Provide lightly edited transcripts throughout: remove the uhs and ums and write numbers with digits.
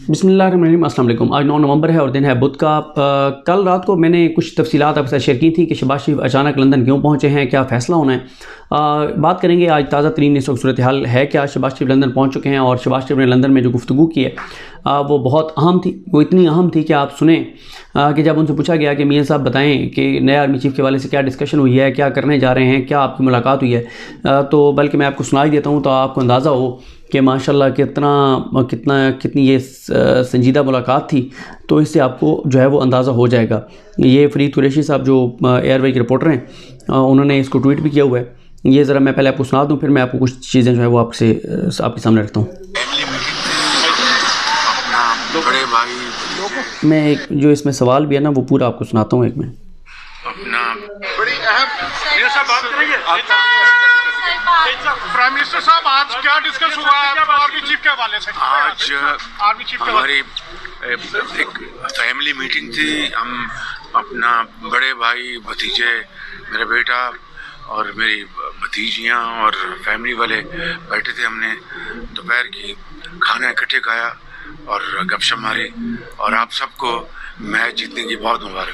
बिस्मिल्लाहिर्रहमानिर्रहीम, अस्सलाम वालेकुम। आज 9 नवंबर है और दिन है बुध का। कल रात को मैंने कुछ तफसीलात आपके साथ शेयर की थी कि शहबाज शरीफ अचानक लंदन क्यों पहुँचे हैं, क्या फ़ैसला होना है। बात करेंगे आज ताज़ा तरीन इस वक्त सूरत हाल है क्या। शहबाज शरीफ लंदन पहुँच चुके हैं और शहबाज शरीफ ने लंदन में जो गुफ्तगू की है वो बहुत अहम थी। वो इतनी अहम थी कि आप सुने कि जब उनसे पूछा गया कि मियाँ साहब बताएं कि नए आर्मी चीफ़ के वाले से क्या डिस्कशन हुई है, क्या करने जा रहे हैं, क्या आपकी मुलाकात हुई है, तो बल्कि मैं आपको सुनाई देता हूँ तो आपको अंदाज़ा हो कि माशाल्लाह कितनी ये संजीदा मुलाकात थी। तो इससे आपको जो है वो अंदाज़ा हो जाएगा। ये फरीद कुरैशी साहब जो एयरवे के रिपोर्टर हैं, उन्होंने इसको ट्वीट भी किया हुआ है। ये ज़रा मैं पहले आपको सुना दूँ, फिर मैं आपको कुछ चीज़ें जो है वो आपके सामने रखता हूँ। बड़े भाई, मैं एक जो इसमें सवाल भी है ना वो पूरा आपको सुनाता हूँ एक मिनट। अपना बड़ी अहम बात करेंगे। प्राइम मिनिस्टर साहब, आज क्या डिस्कस हुआ है आर्मी चीफ के हवाले से? आज आर्मी चीफ हमारी एक फैमिली मीटिंग थी। हम अपना बड़े भाई, भतीजे, मेरा बेटा और मेरी भतीजियाँ और फैमिली वाले बैठे थे। हमने दोपहर की खाना इकट्ठे खाया और गपशप मारी। और आप सबको मैच जीतने की बहुत मुबारक।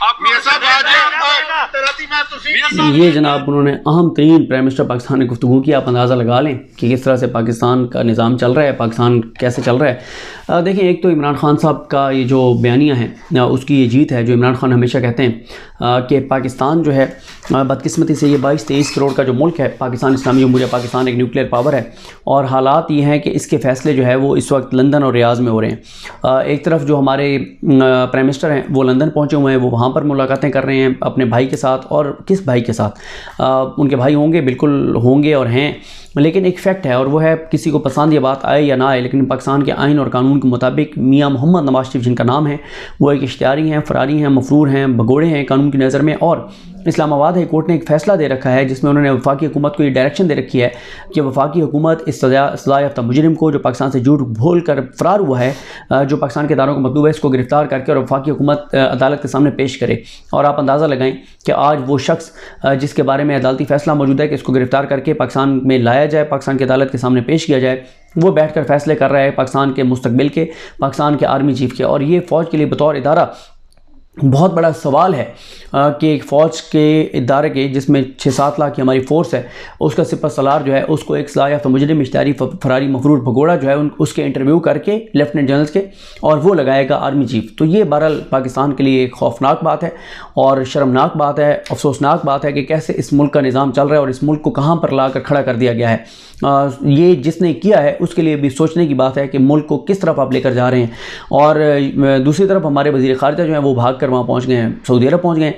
ये जनाब उन्होंने अहम तरीन प्राइम मिनिस्टर पाकिस्तान ने गुफ्तगू की। आप अंदाज़ा लगा लें कि किस तरह से पाकिस्तान का निज़ाम चल रहा है, पाकिस्तान कैसे चल रहा है। देखिए, एक तो इमरान खान साहब का ये जो बयानिया है उसकी ये जीत है, जो इमरान खान हमेशा कहते हैं कि पाकिस्तान जो है बदकिस्मती से ये 22-23 करोड़ का जो मुल्क है पाकिस्तान, इस्लामी जमहूरिया पाकिस्तान एक न्यूक्लियर पावर है। और हालात ये हैं कि इसके फ़ैसले जो है वो इस वक्त लंदन और रियाज़ में हो रहे हैं। एक तरफ जो हमारे प्राइम मिनिस्टर हैं वो लंदन पहुँचे हुए हैं, वो वहाँ पर मुलाकातें कर रहे हैं अपने भाई के साथ। और किस भाई के साथ? उनके भाई होंगे, बिल्कुल होंगे और हैं, लेकिन एक फ़ैक्ट है और वो है, किसी को पसंद ये बात आए या ना आए, लेकिन पाकिस्तान के आइन और कानून के मुताबिक मियाँ मोहम्मद नवाज शरीफ जिनका नाम है वो एक इश्तियारी हैं, फ़रारी हैं, मफरूर हैं, भगोड़े हैं कानून की नज़र में। और इस्लामाबाद हाई कोर्ट ने एक फ़ैसला दे रखा है जिसमें उन्होंने वफाकी हुकूमत को ये डायरेक्शन दे रखी है कि वफाकी हुकूमत इस सज़ा याफ्ता मुजरिम को, जो पाकिस्तान से झूठ बोल कर फ़रार हुआ है, जो पाकिस्तान के इदारों को मतलूब है, इसको गिरफ़्तार करके और वफाकी हुकूमत अदालत के सामने पेश करे। और आप अंदाज़ा लगाएं कि आज वो शख्स जिसके बारे में अदालती फ़ैसला मौजूद है कि इसको गिरफ़्तार करके पाकिस्तान में लाया जाए, पाकिस्तान की अदालत के सामने पेश किया जाए, वो बैठकर फ़ैसले कर रहा है पाकिस्तान के मुस्तकबिल के, पाकिस्तान के आर्मी चीफ़ के। और ये फ़ौज के लिए बतौर इदारा बहुत बड़ा सवाल है कि एक फ़ौज के इदारे के जिसमें 6-7 लाख की हमारी फ़ोर्स है, उसका सिपह सलार जो है उसको एक सज़ा याफ्ता मुजरिम, इश्तियारी, फ़रारी, मफरूर, भगोड़ा जो है उसके इंटरव्यू करके लेफ्टिनेंट जनरल्स के, और वो लगाएगा आर्मी चीफ़। तो ये बहरहाल पाकिस्तान के लिए एक खौफनाक बात है और शर्मनाक बात है, अफसोसनाक बात है कि कैसे इस मुल्क का निज़ाम चल रहा है और इस मुल्क को कहाँ पर ला कर खड़ा कर दिया गया है। ये जिसने किया है उसके लिए भी सोचने की बात है कि मुल्क को किस तरफ आप लेकर जा रहे हैं। और दूसरी तरफ हमारे वज़ीर ख़ारिजा जो हैं वो भाग कर वहाँ पहुँच गए हैं, सऊदी अरब पहुँच गए।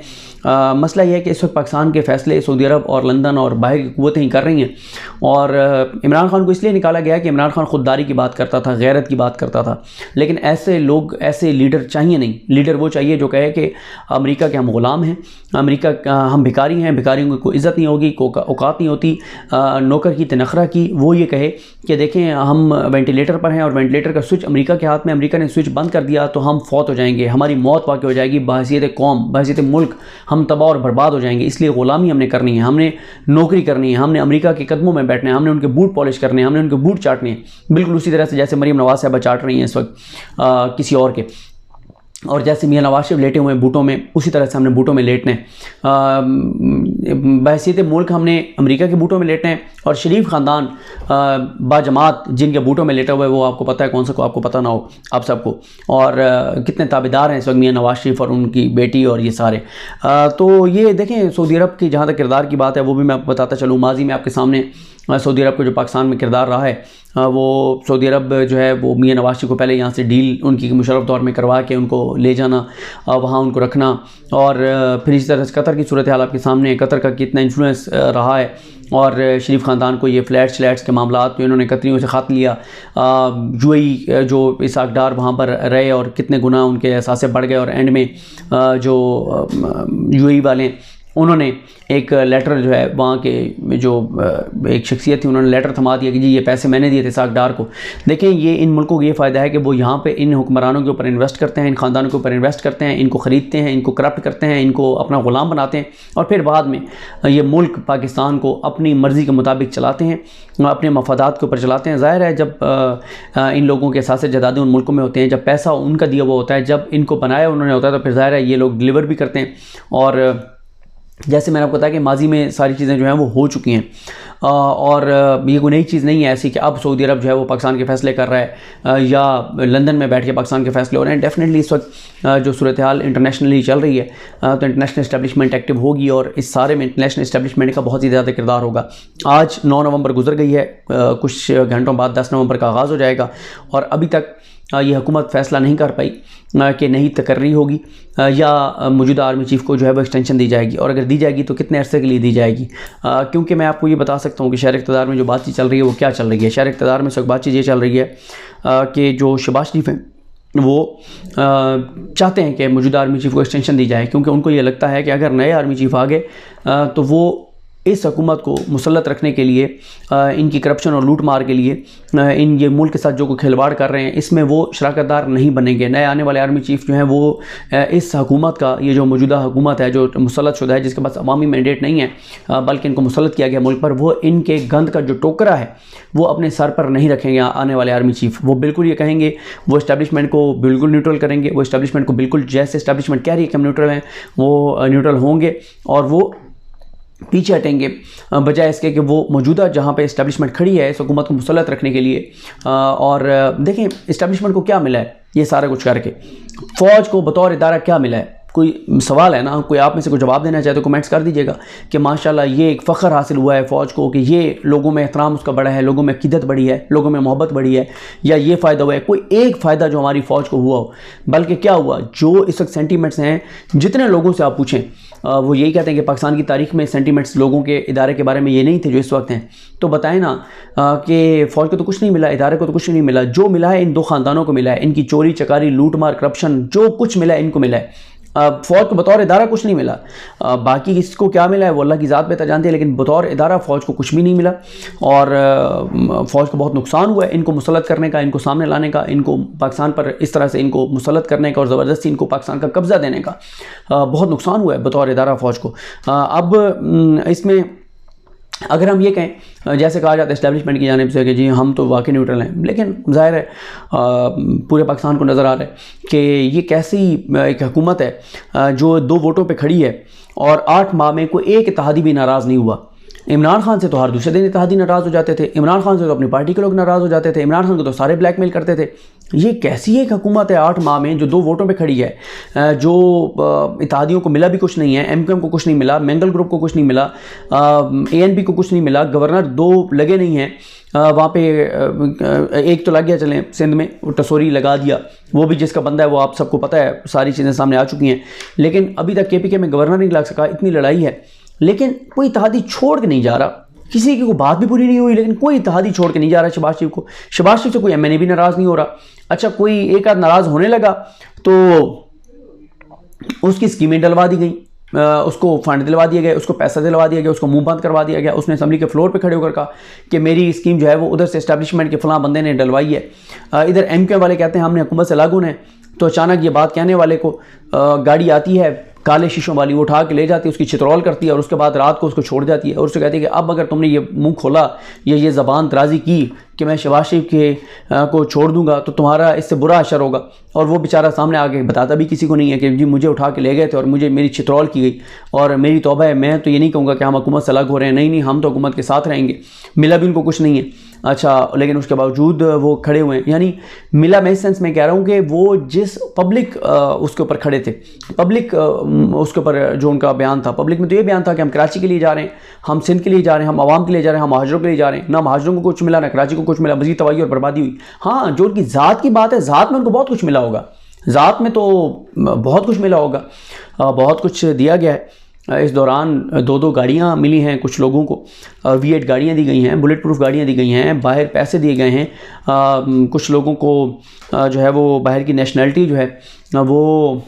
मसला यह है कि इस वक्त पाकिस्तान के फ़ैसले सऊदी अरब और लंदन और बाहर की क़ुव्वतें ही कर रही हैं। और इमरान खान को इसलिए निकाला गया कि इमरान खान ख़ुददारी की बात करता था, गैरत की बात करता था। लेकिन ऐसे लोग, ऐसे लीडर चाहिए नहीं। लीडर वो चाहिए जो कहे कि अमेरिका के हम ग़ुलाम हैं, अमेरिका हम भिखारी हैं, भिखारियों की कोई इज़्ज़त नहीं होगी, औकात नहीं होती, नौकर की तनखरा की। वो ये कहे कि देखें हम वेंटिलेटर पर हैं और वेंटिलेटर का स्विच अमेरिका के हाथ में, अमेरिका ने स्विच बंद कर दिया तो हम फौत हो जाएंगे, हमारी मौत वाक़ई हो जाएगी, बहैसियत कौम, बहैसियत मुल्क हम तबाह और बर्बाद हो जाएंगे। इसलिए ग़ुलामी हमने करनी है, हमने नौकरी करनी है, हमने अमेरिका के कदमों में बैठना है, हमने उनके बूट पॉलिश करने हैं, हमने उनके बूट चाटने हैं। बिल्कुल उसी तरह से जैसे मरीम नवाज़ साहबा चाट रही हैं इस वक्त किसी और के, और जैसे मियाँ नवाज शरीफ लेटे हुए हैं बूटों में, उसी तरह से हमने बूटों में लेटने हैं। बहैसियत मुल्क हमने अमेरिका के बूटों में लेटने हैं। और शरीफ ख़ानदान बाजमात जिनके बूटों में लेटा हुआ है वो आपको पता है कौन सा, को आपको पता ना हो आप सबको, और कितने ताबेदार हैं इस वक्त मियाँ नवाज शरीफ और उनकी बेटी और ये सारे। तो ये देखें, सऊदी अरब की जहाँ तक किरदार की बात है वो भी मैं आपको बताता चलूँ। माजी में आपके सामने सऊदी अरब का जो पाकिस्तान में किरदार रहा है, वो सऊदी अरब जो है वो मियाँ नवाज शरीफ को पहले यहाँ से डील उनकी मुशर्रफ दौर में करवा के उनको ले जाना, वहाँ उनको रखना। और फिर इसी तरह से कतर की सूरत हाल आपके सामने, कतर का कितना इन्फ्लुएंस रहा है। और शरीफ ख़ानदान को ये फ्लैट्स के मामलात में इन्होंने कतरियों से ख़त लिया। यूएई जो इसाक डार वहाँ पर रहे और कितने गुना उनके एहसास बढ़ गए, और एंड में जो यूएई वाले उन्होंने एक लेटर जो है वहाँ के जो एक शख्सियत थी उन्होंने लेटर थमा दिया कि जी ये पैसे मैंने दिए थे इसाक डार को। देखें ये इन मुल्कों को ये फ़ायदा है कि वो यहाँ पे इन हुक्मरानों के ऊपर इन्वेस्ट करते हैं, इन ख़ानदानों के ऊपर इन्वेस्ट करते हैं, इनको ख़रीदते हैं, इनको करप्ट करते हैं, इनको अपना ग़ुलाम बनाते हैं और फिर बाद में ये मुल्क पाकिस्तान को अपनी मर्ज़ी के मुताबिक चलाते हैं, अपने मफादात के ऊपर चलाते हैं। ज़ाहिर है जब इन लोगों के असासे जायदादें उन मुल्कों में होते हैं, जब पैसा उनका दिया हुआ होता है, जब इनको बनाया उन्होंने होता है, तो फिर ज़ाहिर है ये लोग डिलीवर भी करते हैं। और जैसे मैंने आपको बताया कि माजी में सारी चीज़ें जो हैं वो हो चुकी हैं और ये कोई नई चीज़ नहीं है ऐसी कि अब सऊदी अरब जो है वो पाकिस्तान के फ़ैसले कर रहा है या लंदन में बैठ के पाकिस्तान के फ़ैसले हो रहे हैं। डेफिनेटली इस वक्त जो सूरत हाल इंटरनेशनली चल रही है तो इंटरनेशनल इस्टेब्लिशमेंट एक्टिव होगी और इस सारे में इंटरनेशनल इस्टेब्लिशमेंट का बहुत ही ज़्यादा किरदार होगा। आज 9 नवंबर गुजर गई है, कुछ घंटों बाद 10 नवंबर का आगाज़ हो जाएगा और अभी तक ये हुकूमत फ़ैसला नहीं कर पाई कि नहीं तकर्री होगी या मौजूदा आर्मी चीफ़ को जो है वो एक्सटेंशन दी जाएगी और अगर दी जाएगी तो कितने अरसे के लिए दी जाएगी। क्योंकि मैं आपको ये बता सकता हूँ कि शहर इक़्तिदार में जो बातचीत चल रही है वो क्या चल रही है। शहर इक़्तिदार में सब बातचीत ये चल रही है कि जो शहबाज शरीफ हैं वो चाहते हैं कि मौजूदा आर्मी चीफ़ को एक्सटेंशन दी जाए, क्योंकि उनको ये लगता है कि अगर नए आर्मी चीफ़ आ गए तो वो इस हुकूमत को मुसल्लत रखने के लिए, इनकी करप्शन और लूट मार के लिए, इन ये मुल्क के साथ जो कोई खिलवाड़ कर रहे हैं इसमें वो शराकतदार नहीं बनेंगे। नए आने वाले आर्मी चीफ़ जो हैं वो इस हुकूमत का, ये जो मौजूदा हुकूमत है जो मुसल्लत शुदा है, जिसके पास अवामी मैंडेट नहीं है बल्कि इनको मुसल्लत किया गया मुल्क पर, वो इनके गंद का जो टोकरा है वो अपने सर पर नहीं रखेंगे आने वाले आर्मी चीफ़। वो बिल्कुल ये कहेंगे, वो इस्टेब्लिशमेंट को बिल्कुल न्यूट्रल करेंगे, वो इस्टेब्लिशमेंट को बिल्कुल जैसे इस्टेब्लिशमेंट कह रही है कि हम न्यूट्रल हैं वो न्यूट्रल होंगे और वो पीछे हटेंगे, बजाय इसके कि वो मौजूदा जहाँ पे इस्टेब्लिशमेंट खड़ी है इस हुकूमत को मुसल्लत रखने के लिए। और देखें इस्टेब्लिशमेंट को क्या मिला है ये सारा कुछ करके, फ़ौज को बतौर इदारा क्या मिला है। कोई सवाल है ना, कोई आप में से कोई जवाब देना चाहे तो कमेंट्स कर दीजिएगा कि माशाल्लाह ये एक फ़ख्र हासिल हुआ है फ़ौज को कि ये लोगों में एहतराम उसका बढ़ा है, लोगों में अक़ीदत बढ़ी है, लोगों में मोहब्बत बढ़ी है, या ये फ़ायदा हुआ है। कोई एक फ़ायदा जो हमारी फ़ौज को हुआ हो, बल्कि क्या हुआ, जो इस वक्त सेंटीमेंट्स हैं जितने लोगों से आप पूछें वो यही कहते हैं कि पाकिस्तान की तारीख में सेंटीमेंट्स लोगों के इदारे के बारे में ये नहीं थे जो इस वक्त हैं। तो बताएं ना कि फ़ौज को तो कुछ नहीं मिला, इदारे को तो कुछ नहीं मिला, जो मिला है इन दो ख़ानदानों को मिला है। इनकी चोरी चकारी लूट मार करप्शन जो कुछ मिला है इनको मिला है। फ़ौज को बतौर इदारा कुछ नहीं मिला, बाकी किसको क्या मिला है वो अल्लाह की ज़ात बेहतर जानती है, लेकिन बतौर इदारा फ़ौज को कुछ भी नहीं मिला और फ़ौज को बहुत नुकसान हुआ है इनको मुसल्लत करने का, इनको सामने लाने का, इनको पाकिस्तान पर इस तरह से इनको मुसल्लत करने का और ज़बरदस्ती इनको पाकिस्तान का कब्ज़ा देने का बहुत नुकसान हुआ है बतौर इदारा फ़ौज को। अब इसमें अगर हम ये कहें, जैसे कहा जाता है इस्टेब्लिशमेंट की जानिब से कि जी हम तो वाकई न्यूट्रल हैं, लेकिन ज़ाहिर है पूरे पाकिस्तान को नज़र आ रहा है कि ये कैसी एक हुकूमत है जो 2 वोटों पे खड़ी है और 8 माह में कोई एक इत्तेहादी भी नाराज़ नहीं हुआ। इमरान खान से तो हर दूसरे दिन इत्तेहादी नाराज़ हो जाते थे, इमरान खान से तो अपनी पार्टी के लोग नाराज़ हो जाते थे, इमरान खान को तो सारे ब्लैकमेल करते थे। ये कैसी एक हुकूमत है 8 माह में जो 2 वोटों पे खड़ी है, जो इत्तेहादियों को मिला भी कुछ नहीं है, MQM को कुछ नहीं मिला, मैंगल ग्रुप को कुछ नहीं मिला, ANP को कुछ नहीं मिला, गवर्नर 2 लगे नहीं हैं वहाँ पे, एक तो लग गया चलें सिंध में, वो टसोरी लगा दिया, वो भी जिसका बंदा है वो आप सबको पता है, सारी चीज़ें सामने आ चुकी हैं, लेकिन अभी तक KPK में गवर्नर नहीं लग सका। इतनी लड़ाई है लेकिन कोई इत्तेहादी छोड़ के नहीं जा रहा, किसी की कोई बात भी पूरी नहीं हुई लेकिन कोई इत्तेहादी छोड़ के नहीं जा रहा शहबाज शरीफ को। शहबाज शरीफ से कोई MNA भी नाराज़ नहीं हो रहा। अच्छा कोई एक आध नाराज़ होने लगा तो उसकी स्कीमें डलवा दी गई, उसको फंड दिलवा दिया गया, उसको पैसा दिलवा दिया गया, उसको मुंह बंद करवा दिया गया। उसने असम्बली के फ्लोर पे खड़े होकर कहा कि मेरी स्कीम जो है वो उधर से इस्टेब्लिशमेंट के फलां बंदे ने डलवाई है। इधर MQM वाले कहते हैं हमने हुकूमत से अलग होना है, तो अचानक ये बात कहने वाले को गाड़ी आती है काले शीशों वाली, वो उठा के ले जाती है, उसकी चित्रौल करती है और उसके बाद रात को उसको छोड़ जाती है और उससे कहती है कि अब अगर तुमने ये मुंह खोला या ये ज़बान दराजी की कि मैं शहबाज शरीफ के को छोड़ दूंगा तो तुम्हारा इससे बुरा असर होगा। और वो बेचारा सामने आके बताता भी किसी को नहीं है कि जी मुझे उठा के ले गए थे और मुझे मेरी चित्रौल की गई और मेरी तौबा है। मैं तो ये नहीं कहूँगा कि हम हुकूमत से अलग हो रहे हैं, नहीं, हम तो हुकूमत के साथ रहेंगे। मिला भी उनको कुछ नहीं है। अच्छा लेकिन उसके बावजूद वो खड़े हुए हैं, यानी मिला मैं इस सेंस में कह रहा हूँ कि वो जिस पब्लिक उसके ऊपर खड़े थे, पब्लिक उसके ऊपर जो उनका बयान था, पब्लिक में तो ये बयान था कि हम कराची के लिए जा रहे हैं, हम सिंध के लिए जा रहे हैं, हम आवाम के लिए जा रहे हैं, हम महाजरों के लिए जा रहे हैं। ना महाजरों को कुछ मिला ना कराची को कुछ मिला, मज़ीद तबाही और बर्बादी हुई। हाँ जो उनकी ज़ात की बात है, ज़ात में उनको बहुत कुछ मिला होगा, ज़ात में तो बहुत कुछ मिला होगा, बहुत कुछ दिया गया है। इस दौरान 2-2 गाड़ियाँ मिली हैं कुछ लोगों को, V8 गाड़ियाँ दी गई हैं, बुलेट प्रूफ गाड़ियाँ दी गई हैं, बाहर पैसे दिए गए हैं, कुछ लोगों को जो है वो बाहर की नेशनलिटी जो है वो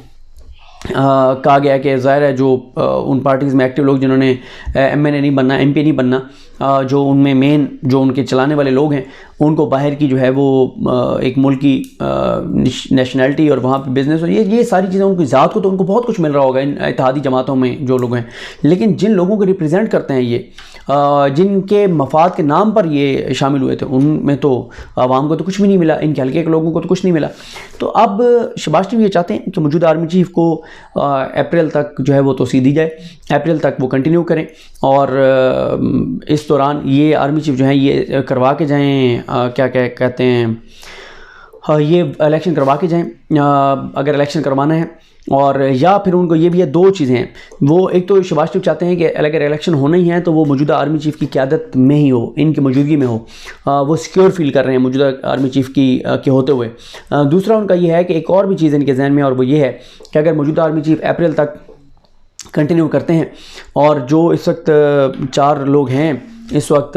कहा गया कि ज़ाहिर है जो उन पार्टीज़ में एक्टिव लोग जिन्होंने MNA नहीं बनना, MP नहीं बनना, जो उनमें मेन जो उनके चलाने वाले लोग हैं उनको बाहर की जो है वो एक मुल्क की नेशनैलिटी और वहाँ पे बिज़नेस और ये सारी चीज़ें उनकी ज़ात को तो उनको बहुत कुछ मिल रहा होगा इन इत्तेहादी जमातों में जो लोग हैं, लेकिन जिन लोगों को रिप्रेजेंट करते हैं ये जिनके मफाद के नाम पर ये शामिल हुए थे उनमें तो आवाम को तो कुछ भी नहीं मिला, इनके हल्के के लोगों को तो कुछ नहीं मिला। तो अब शहबाज शरीफ ये चाहते हैं कि मौजूदा आर्मी चीफ़ को अप्रैल तक जो है वो तोसी दी जाए, अप्रैल तक वो कंटिन्यू करें और इस दौरान ये आर्मी चीफ़ जो है ये करवा के जाएँ, क्या कहते हैं, ये इलेक्शन करवा के जाएँ अगर इलेक्शन करवाना है। और या फिर उनको ये भी है, दो चीज़ें हैं, वो एक तो शहबाज शरीफ चाहते हैं कि अगर इलेक्शन होना ही है तो वो मौजूदा आर्मी चीफ़ की क़यादत में ही हो, इनकी मौजूदगी में हो, वो सिक्योर फील कर रहे हैं मौजूदा आर्मी चीफ़ के होते हुए। दूसरा उनका ये है कि एक और भी चीज़ इनके जहन में, और वो ये है कि अगर मौजूदा आर्मी चीफ़ अप्रैल तक कंटिन्यू करते हैं और जो इस वक्त 4 लोग हैं, इस वक्त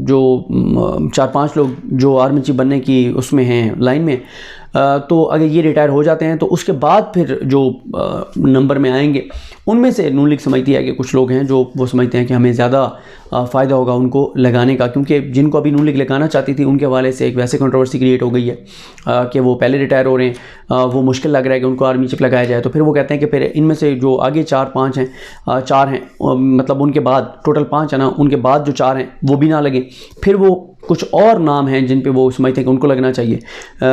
जो 4-5 लोग जो आर्मी चीफ बनने की उसमें हैं लाइन में, तो अगर ये रिटायर हो जाते हैं तो उसके बाद फिर जो नंबर में आएंगे उनमें से नून लीग समझती है कि कुछ लोग हैं जो वो समझते हैं कि हमें ज़्यादा फ़ायदा होगा उनको लगाने का, क्योंकि जिनको अभी नून लीग लगाना चाहती थी उनके हवाले से एक वैसे कंट्रोवर्सी क्रिएट हो गई है कि वो पहले रिटायर हो रहे हैं, वो मुश्किल लग रहा है कि उनको आर्मी चीफ लगाया जाए। तो फिर वो कहते हैं कि फिर इनमें से जो आगे 4-5 हैं, 4 हैं, मतलब उनके बाद टोटल 5 है ना, उनके बाद जो 4 हैं वो भी ना लगें, फिर वो कुछ और नाम हैं जिन पे वो समझते हैं कि उनको लगना चाहिए।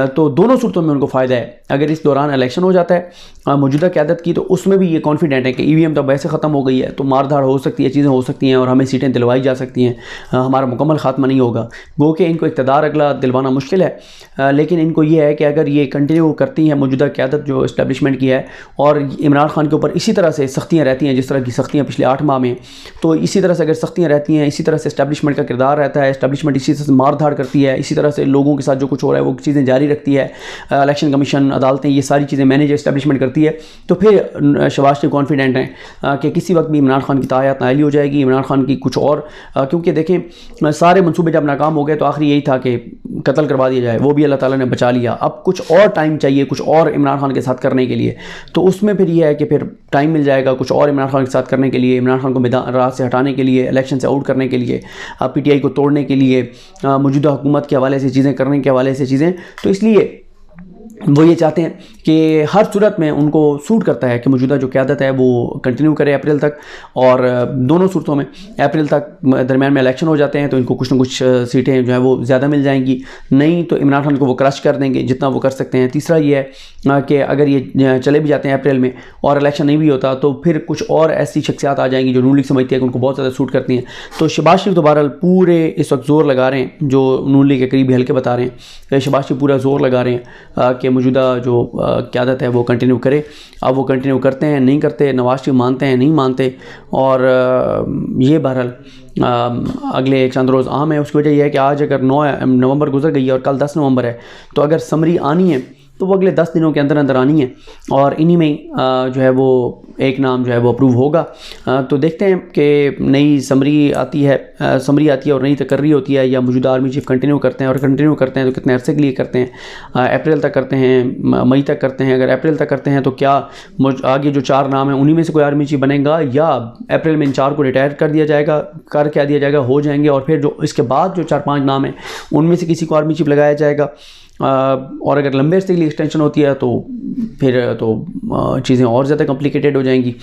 तो दोनों सूरतों में उनको फ़ायदा है। अगर इस दौरान इलेक्शन हो जाता है मौजूदा क़यादत की, तो उसमें भी ये कॉन्फिडेंट है कि EVM तो वैसे ख़त्म हो गई है, तो मारधाड़ हो सकती है, चीज़ें हो सकती हैं और हमें सीटें दिलवाई जा सकती हैं, हमारा मुकम्मल ख़ात्मा नहीं होगा। गो कि इनको इक़्तिदार अगला दिलवाना मुश्किल है, लेकिन इनको ये है कि अगर ये कंटिन्यू करती हैं मौजूदा क़यादत जो इस्टेब्लिशमेंट की है और इमरान खान के ऊपर इसी तरह से सख्तियाँ रहती हैं जिस तरह की सख्तियाँ पिछले 8 माह में, तो इसी तरह से अगर सख्तियाँ रहती हैं, इसी तरह से इस्टेब्लिशमेंट का किरदार रहता है, इस्टेब्लिशमेंट इसी तरह से मारधाड़ करती है, इसी तरह से लोगों के साथ जो कुछ हो रहा है वो चीज़ें जारी रखती है, इलेक्शन कमीशन, अदालतें, ये सारी चीज़ें मैनेज इस्टेब्लिशमेंट करती है, तो फिर शहबाज शरीफ कॉन्फिडेंट हैं कि किसी वक्त भी इमरान खान की तायत नाइली हो जाएगी, इमरान खान की कुछ और, क्योंकि देखें सारे मंसूबे जब नाकाम हो गए तो आखिरी यही था कि कत्ल करवा दिया जाए, वो भी अल्लाह ताला ने बचा लिया। अब कुछ और टाइम चाहिए कुछ और इमरान खान के साथ करने के लिए, तो उसमें फिर यह है कि फिर टाइम मिल जाएगा कुछ और इमरान खान के साथ करने के लिए, इमरान खान को मैदान राह से हटाने के लिए, इलेक्शन से आउट करने के लिए, PTI को तोड़ने के लिए, मौजूदा हुकूमत के हवाले से चीज़ें करने के हवाले से चीज़ें। तो इसलिए वो ये चाहते हैं कि हर सूरत में उनको सूट करता है कि मौजूदा जो क़यादत है वो कंटिन्यू करे अप्रैल तक, और दोनों सूरतों में अप्रैल तक दरमियान में इलेक्शन हो जाते हैं तो इनको कुछ ना कुछ सीटें जो है वो ज़्यादा मिल जाएंगी, नहीं तो इमरान खान को वो क्रश कर देंगे जितना वो कर सकते हैं। तीसरा ये है कि अगर ये चले भी जाते हैं अप्रैल में और इलेक्शन नहीं भी होता तो फिर कुछ और ऐसी शख्सियात आ जाएंगी जो नून लीग समझती है कि उनको बहुत ज़्यादा सूट करती हैं। तो शहबाज शरीफ तो बहरहाल पूरे इस वक्त ज़ोर लगा रहे हैं, जो नून लीग के करीबी हल्के बता रहे हैं, शहबाज शरीफ पूरा ज़ोर लगा रहे हैं कि मौजूदा जो क़यादत है वो कंटिन्यू करे। अब वो कंटिन्यू करते हैं नहीं करते, नवाज शरीफ मानते हैं नहीं मानते, और ये बहरहाल अगले चंद रोज़ अहम है। उसकी वजह यह है कि आज अगर 9 नवंबर गुजर गई है और कल 10 नवंबर है, तो अगर समरी आनी है तो वो अगले 10 दिनों के अंदर अंदर आनी है, और इन्हीं में जो है वो एक नाम जो है वो अप्रूव होगा। तो देखते हैं कि नई समरी आती है और नई तकर्री होती है, या मौजूदा आर्मी चीफ कंटिन्यू करते हैं, और कंटिन्यू करते हैं तो कितने अरसे के लिए करते हैं, अप्रैल तक करते हैं, मई तक करते हैं। अगर अप्रैल तक करते हैं तो क्या आगे जो 4 नाम हैं उन्हीं में से कोई आर्मी चीफ बनेगा, या अप्रैल में इन 4 को रिटायर कर दिया जाएगा, हो जाएंगे, और फिर जो इसके बाद जो 4-5 नाम हैं उनमें से किसी को आर्मी चीफ लगाया जाएगा। और अगर लंबे अरसे के लिए एक्सटेंशन होती है तो फिर तो चीज़ें और ज़्यादा कॉम्प्लिकेटेड हो जाएंगी।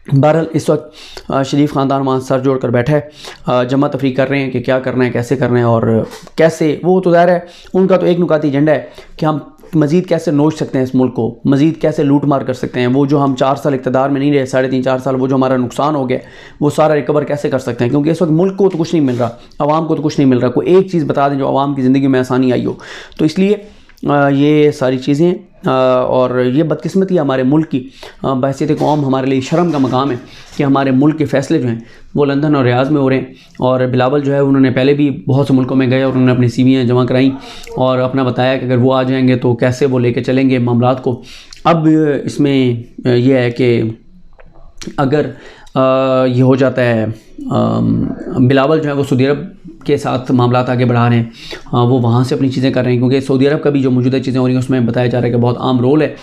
बहरहाल इस वक्त शरीफ ख़ानदान वहाँ सर जोड़ कर बैठा है, जमा तफरीक कर रहे हैं कि क्या करना है, कैसे करना है, और कैसे, वो तो ज़ाहिर है उनका तो एक नुकाती एजेंडा है कि हम मज़ीद कैसे नोच सकते हैं इस मुल्क को, मज़ीद कैसे लूट मार कर सकते हैं। वो जो हम 4 साल इक़्तिदार में नहीं रहे, 3.5-4 साल, वो जो हमारा नुकसान हो गया वो सारा रिकवर कैसे कर सकते हैं, क्योंकि इस वक्त मुल्क को तो कुछ नहीं मिल रहा, आवाम को तो कुछ नहीं मिल रहा। कोई एक चीज़ बता दें जो आवाम की ज़िंदगी में आसानी आई हो। तो इसलिए ये सारी चीज़ें और ये बदकिस्मती हमारे मुल्क की, बहसीत कौम हमारे लिए शर्म का मकाम है कि हमारे मुल्क के फ़ैसले जो हैं वो लंदन और रियाज़ में हो रहे हैं। और बिलावल जो है उन्होंने पहले भी बहुत से मुल्कों में गए और उन्होंने अपनी CVयाँ जमा कराई और अपना बताया कि अगर वो आ जाएंगे तो कैसे वो लेके चलेंगे मामलात को। अब इसमें यह है कि अगर ये हो जाता है, बिलावल जो है वो सऊदी अरब के साथ मामला आगे बढ़ा रहे हैं, वो वहाँ से अपनी चीज़ें कर रहे हैं, क्योंकि सऊदी अरब का भी जो मौजूदा चीज़ें हो रही हैं उसमें बताया जा रहा है कि बहुत आम रोल है,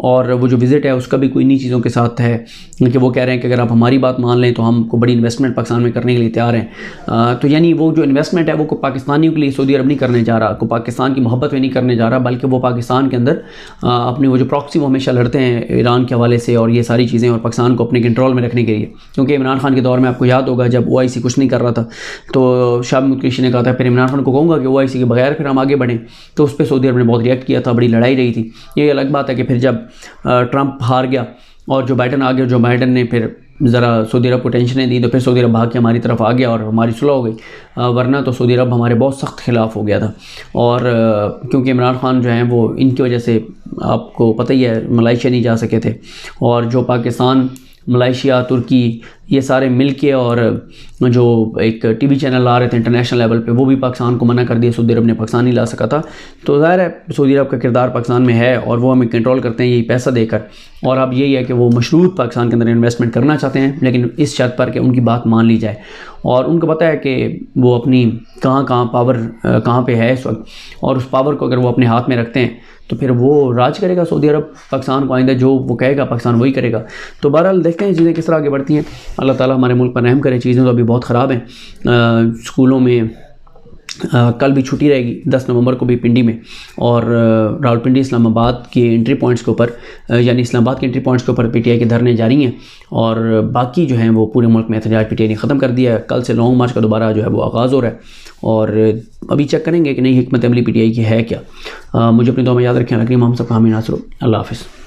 और वो जो विज़िट है उसका भी कोई इन्हीं चीज़ों के साथ है कि वो कह रहे हैं कि अगर आप हमारी बात मान लें तो हमको बड़ी इन्वेस्टमेंट पाकिस्तान में करने के लिए तैयार हैं। तो यानी वो जो इन्वेस्टमेंट है वो को पाकिस्तानियों के लिए सऊदी अरब नहीं करने जा रहा, को पाकिस्तान की मोहब्बत में नहीं करने जा रहा, बल्कि वो पाकिस्तान के अंदर अपनी वो जो प्रॉक्सी वो हमेशा लड़ते हैं ईरान के हवाले से और ये सारी चीज़ें, और पाकिस्तान को अपने कंट्रोल में रखने के लिए। क्योंकि इमरान खान के दौर में आपको याद होगा जब OIC कुछ नहीं कर रहा था तो शाह महमूद कुरैशी ने कहा था फिर इमरान खान को कहूँगा कि OIC के बगैर फिर हम आगे बढ़ें, तो उस पर सऊदी अरब ने बहुत रिएक्ट किया था, बड़ी लड़ाई रही थी। ये अलग बात है कि फिर जब ट्रंप हार गया और जो बाइडन आ गया, जो बाइडन ने फिर ज़रा सऊदी अरब को टेंशनें दी तो फिर सऊदी अरब भाग के हमारी तरफ आ गया और हमारी सुलह हो गई, वरना तो सऊदी अरब हमारे बहुत सख्त खिलाफ़ हो गया था। और क्योंकि इमरान खान जो हैं वो इनकी वजह से आपको पता ही है मलेशिया नहीं जा सके थे, और जो पाकिस्तान, मलेशिया, तुर्की ये सारे मिल के और जो एक TV चैनल आ रहे थे इंटरनेशनल लेवल पे, वो भी पाकिस्तान को मना कर दिया, सऊदी अरब ने पाकिस्तान नहीं ला सका था। तो ज़ाहिर है सऊदी अरब का किरदार पाकिस्तान में है और वो हमें कंट्रोल करते हैं यही पैसा देकर, और अब यही है कि वो मशरूत पाकिस्तान के अंदर इन्वेस्टमेंट करना चाहते हैं, लेकिन इस शर्त पर कि उनकी बात मान ली जाए। और उनको पता है कि वो अपनी कहाँ पावर कहाँ पे है इस वक्त, और उस पावर को अगर वो अपने हाथ में रखते हैं तो फिर वो राज करेगा सऊदी अरब पाकिस्तान को, आइंदा जो वो कहेगा पाकिस्तान वही करेगा। तो बहरहाल देखते हैं चीज़ें किस तरह आगे बढ़ती हैं। अल्लाह ताला हमारे मुल्क पर रहम करे। चीज़ें तो अभी बहुत ख़राब हैं। स्कूलों में कल भी छुट्टी रहेगी 10 नवंबर को भी पिंडी में, और रावलपिंडी इस्लामाबाद के एंट्री पॉइंट्स के ऊपर, यानी इस्लामाबाद के एंट्री पॉइंट्स के ऊपर PTI के धरने जारी हैं, और बाकी जो हैं वो पूरे मुल्क में एहतजाज PTI ने ख़त्म कर दिया है। कल से लॉन्ग मार्च का दोबारा जो है वो आगाज़ हो रहा है, और अभी चेक करेंगे कि नई हिकमत अमली PTI की है क्या। मुझे अपनी दुआ में याद रखें। हम सब हामी नासरो। अल्लाह हाफ़िज़।